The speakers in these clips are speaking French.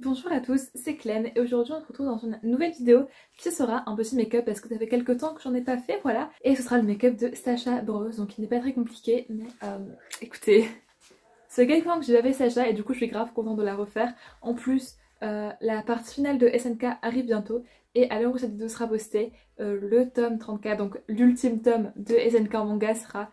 Bonjour à tous, c'est Clem et aujourd'hui on se retrouve dans une nouvelle vidéo qui sera un petit make-up parce que ça fait quelques temps que j'en ai pas fait, voilà. Et ce sera le make-up de Sacha Bros, donc il n'est pas très compliqué, mais écoutez, ça fait quelques temps que j'ai pas fait Sacha et du coup je suis grave contente de la refaire. En plus, la partie finale de SNK arrive bientôt et à l'heure où cette vidéo sera postée, le tome 34, donc l'ultime tome de SNK en manga sera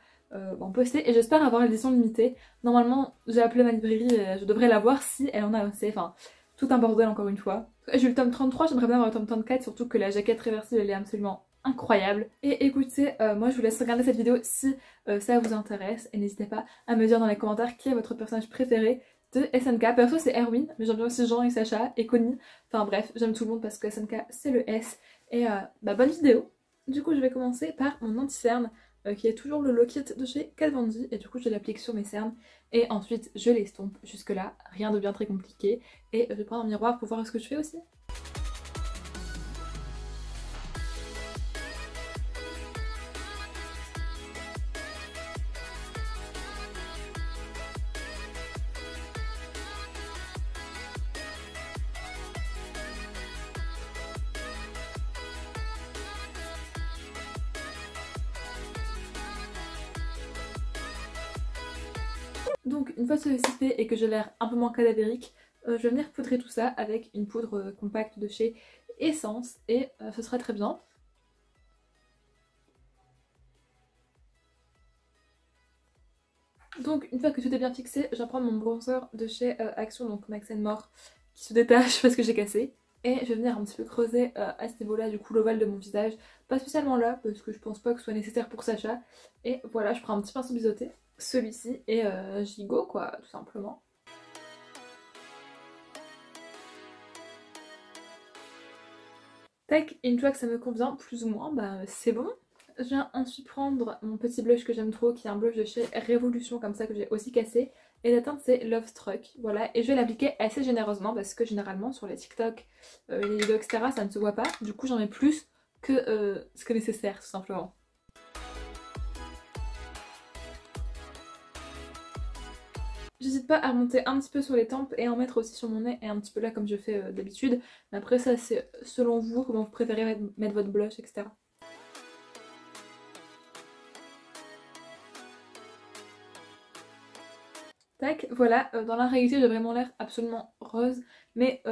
posté et j'espère avoir l'édition limitée. Normalement j'ai appelé ma librairie et je devrais l'avoir si elle en a assez, enfin tout un bordel encore une fois. J'ai eu le tome 33, j'aimerais bien avoir le tome 34, surtout que la jaquette réversible elle est absolument incroyable. Et écoutez, moi je vous laisse regarder cette vidéo si ça vous intéresse et n'hésitez pas à me dire dans les commentaires qui est votre personnage préféré de SNK. Perso c'est Erwin, mais j'aime bien aussi Jean et Sacha et Connie. Enfin bref, j'aime tout le monde parce que SNK c'est le S. Et bonne vidéo. Du coup je vais commencer par mon anti-cerne qui est toujours le Low Kit de chez Kat Von D et du coup je l'applique sur mes cernes et ensuite je l'estompe. Jusque là rien de bien très compliqué et je vais prendre un miroir pour voir ce que je fais aussi. Donc une fois ceci fait et que j'ai l'air un peu moins cadavérique, je vais venir poudrer tout ça avec une poudre compacte de chez Essence et ce sera très bien. Donc une fois que tout est bien fixé, je vais prendre mon bronzer de chez Action, donc Max More, qui se détache parce que j'ai cassé. Et je vais venir un petit peu creuser à ce niveau là du coup l'ovale de mon visage. Pas spécialement là parce que je pense pas que ce soit nécessaire pour Sacha. Et voilà, je prends un petit pinceau biseauté, celui-ci, et j'y go quoi, tout simplement. Tac, une fois que ça me convient plus ou moins, bah c'est bon. Je viens ensuite prendre mon petit blush que j'aime trop, qui est un blush de chez Révolution, comme ça, que j'ai aussi cassé. Et la teinte c'est Love Struck, voilà. Et je vais l'appliquer assez généreusement parce que généralement sur les TikTok, les vidéos etc, ça ne se voit pas. Du coup j'en mets plus que ce que nécessaire tout simplement. J'hésite pas à remonter un petit peu sur les tempes et à en mettre aussi sur mon nez et un petit peu là comme je fais d'habitude. Mais après ça c'est selon vous, comment vous préférez mettre votre blush etc. Tac, voilà, dans la réalité j'ai vraiment l'air absolument rose, mais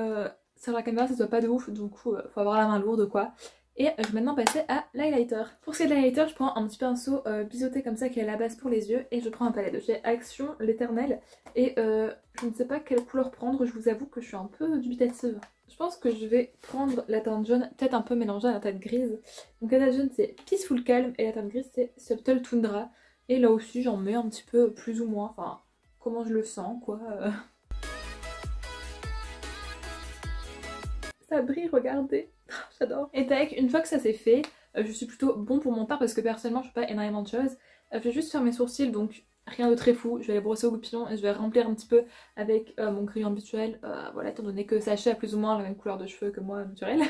sur la caméra ça se voit pas de ouf, du coup faut avoir la main lourde quoi. Et je vais maintenant passer à l'highlighter. Pour ce qui est de l'highlighter, je prends un petit pinceau biseauté comme ça qui est à la base pour les yeux et je prends un palette de chez Action, l'éternel. Et je ne sais pas quelle couleur prendre, je vous avoue que je suis un peu dubitative. Je pense que je vais prendre la teinte jaune, peut-être un peu mélangée à la teinte grise. Donc la teinte jaune c'est Peaceful Calm et la teinte grise c'est Subtle Tundra. Et là aussi j'en mets un petit peu plus ou moins, enfin comment je le sens quoi. Ça brille, regardez. J'adore. Et tac, une fois que ça c'est fait, je suis plutôt bon pour mon teint parce que personnellement je fais pas énormément de choses. Je vais juste faire mes sourcils, donc rien de très fou. Je vais les brosser au goupillon et je vais remplir un petit peu avec mon crayon habituel. Voilà, étant donné que Sacha a plus ou moins la même couleur de cheveux que moi, naturel.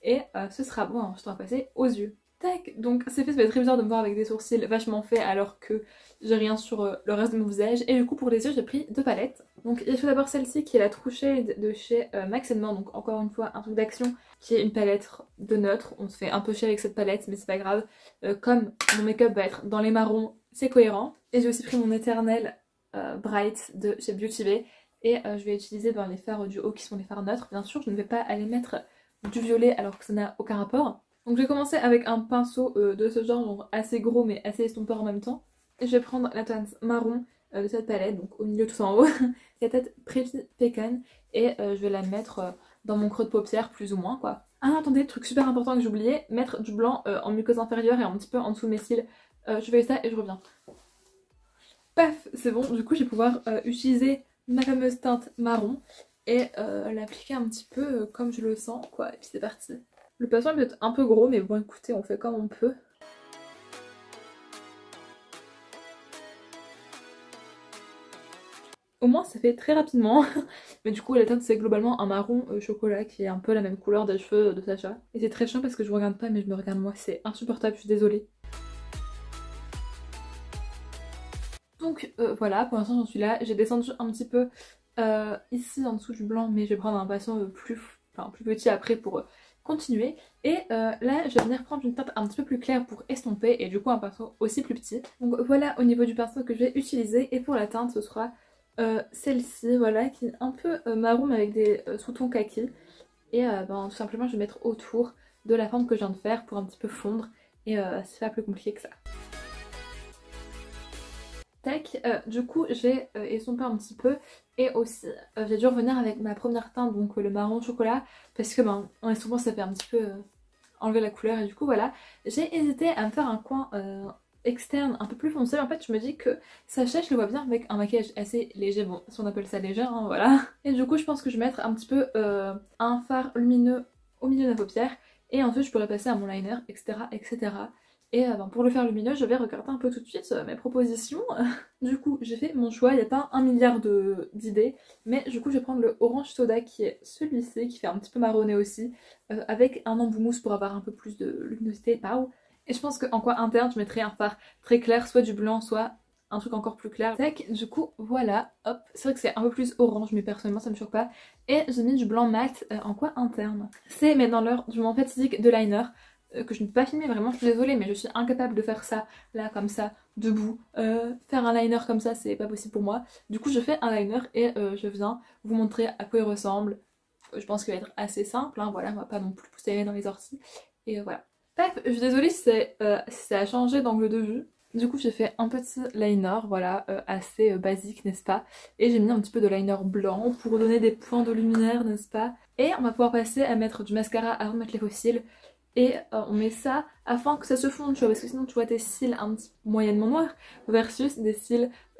Et ce sera bon, ensuite on va passer aux yeux. Tac, donc c'est fait, ça va être très bizarre de me voir avec des sourcils vachement faits alors que j'ai rien sur le reste de mon visage. Et du coup pour les yeux j'ai pris deux palettes. Donc il faut d'abord celle-ci qui est la True Shade de chez Max More, donc encore une fois un truc d'action qui est une palette de neutre. On se fait un peu chier avec cette palette mais c'est pas grave. Comme mon make-up va être dans les marrons, c'est cohérent. Et j'ai aussi pris mon éternel Bright de chez Beauty Bay. Et je vais utiliser dans les fards du haut qui sont les fards neutres. Bien sûr je ne vais pas aller mettre du violet alors que ça n'a aucun rapport. Donc je vais commencer avec un pinceau de ce genre, donc assez gros mais assez estompeur en même temps. Et je vais prendre la teinte marron de cette palette, donc au milieu tout en haut, la tête Pretty Pecan, et je vais la mettre dans mon creux de paupière plus ou moins quoi. Ah attendez, truc super important que j'ai oublié, mettre du blanc en muqueuse inférieure et un petit peu en dessous de mes cils. Je fais ça et je reviens. Paf, c'est bon, du coup je vais pouvoir utiliser ma fameuse teinte marron et l'appliquer un petit peu comme je le sens quoi, et puis c'est parti. Le pinceau est peut-être un peu gros mais bon écoutez on fait comme on peut. Au moins ça fait très rapidement. Mais du coup la teinte c'est globalement un marron chocolat qui est un peu la même couleur des cheveux de Sacha. Et c'est très chiant parce que je vous regarde pas mais je me regarde moi, c'est insupportable, je suis désolée. Donc voilà, pour l'instant j'en suis là, j'ai descendu un petit peu ici en dessous du blanc, mais je vais prendre un pinceau plus petit après pour continuer. Et là je vais venir prendre une teinte un petit peu plus claire pour estomper et du coup un pinceau aussi plus petit. Donc voilà au niveau du pinceau que je vais utiliser, et pour la teinte ce sera celle-ci, voilà, qui est un peu marron mais avec des sous-tons kaki. Et tout simplement je vais mettre autour de la forme que je viens de faire pour un petit peu fondre, et c'est pas plus compliqué que ça. Tac, du coup je vais estomper un petit peu, et aussi j'ai dû revenir avec ma première teinte, donc le marron chocolat, parce que en estompant ça fait un petit peu enlever la couleur, et du coup voilà, j'ai hésité à me faire un coin externe un peu plus foncé. En fait je me dis que Sacha je le vois bien avec un maquillage assez léger, bon si on appelle ça léger hein, voilà. Et du coup je pense que je vais mettre un petit peu un fard lumineux au milieu de la paupière, et ensuite je pourrais passer à mon liner, etc etc. Et pour le faire lumineux, je vais regarder un peu tout de suite mes propositions. Du coup, j'ai fait mon choix, il n'y a pas un milliard d'idées, mais du coup, je vais prendre le Orange Soda qui est celui-ci, qui fait un petit peu marronné aussi, avec un embout mousse pour avoir un peu plus de luminosité. Pau. Et je pense qu'en coin interne, je mettrai un fard très clair, soit du blanc, soit un truc encore plus clair. Tac, du coup, voilà, hop. C'est vrai que c'est un peu plus orange, mais personnellement, ça me choque pas. Et j'ai mis du blanc mat en coin interne. C'est maintenant l'heure du moment fatidique de liner. Que je ne peux pas filmer, vraiment je suis désolée, mais je suis incapable de faire ça là comme ça debout. Faire un liner comme ça c'est pas possible pour moi. Du coup je fais un liner et je viens vous montrer à quoi il ressemble. Je pense qu'il va être assez simple, hein, voilà, on va pas non plus pousser dans les orties. Et voilà. Bref, je suis désolée si ça a changé d'angle de vue. Du coup j'ai fait un petit liner, voilà, assez basique n'est-ce pas. Et j'ai mis un petit peu de liner blanc pour donner des points de lumière n'est-ce pas. Et on va pouvoir passer à mettre du mascara avant de mettre les faux cils. Et on met ça afin que ça se fonde, tu vois, parce que sinon tu vois tes cils un petit moyennement noirs versus des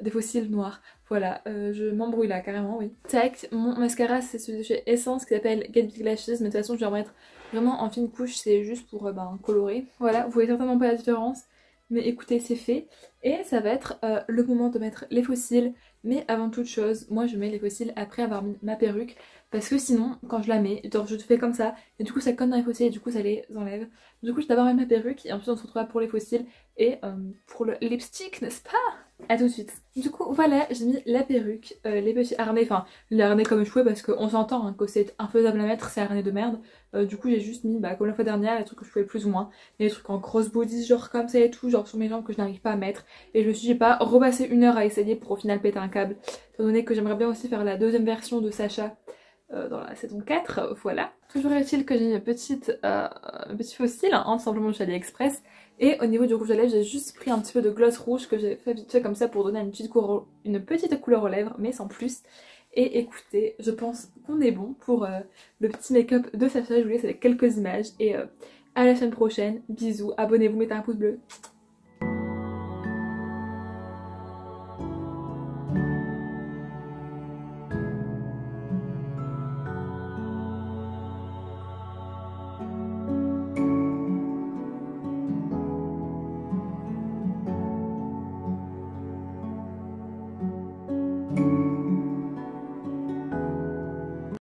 faux cils noirs. Voilà, je m'embrouille là carrément, oui. Tac, mon mascara c'est celui de chez Essence qui s'appelle Get Big Lashes, mais de toute façon je vais en mettre vraiment en fine couche, c'est juste pour colorer. Voilà, vous voyez certainement pas la différence, mais écoutez c'est fait. Et ça va être le moment de mettre les faux cils, mais avant toute chose, moi je mets les faux cils après avoir mis ma perruque. Parce que sinon, quand je la mets, genre je te fais comme ça, et du coup ça colle dans les faux cils et du coup ça les enlève. Du coup je vais d'abord mettre ma perruque et ensuite on se retrouvera pour les faux cils et pour le lipstick, n'est-ce pas? A tout de suite. Du coup voilà, j'ai mis la perruque, les petits harnais, enfin les harnais comme je pouvais parce qu'on s'entend hein, que c'est infaisable à mettre, c'est harnais de merde. Du coup j'ai juste mis, comme la fois dernière, les trucs que je pouvais plus ou moins. Les trucs en grosse body genre comme ça et tout, genre sur mes jambes que je n'arrive pas à mettre. Et je me suis dit, j'ai pas repassé 1 heure à essayer pour au final péter un câble. Étant donné que j'aimerais bien aussi faire la deuxième version de Sacha. Dans la saison 4, voilà. Toujours est-il que j'ai une petit faux cil, hein, tout simplement chez AliExpress. Et au niveau du rouge à lèvres, j'ai juste pris un petit peu de gloss rouge que j'ai fait vite fait comme ça pour donner une petite couleur aux lèvres, mais sans plus. Et écoutez, je pense qu'on est bon pour le petit make-up de Sacha. Je vous laisse avec quelques images et à la semaine prochaine. Bisous, abonnez-vous, mettez un pouce bleu.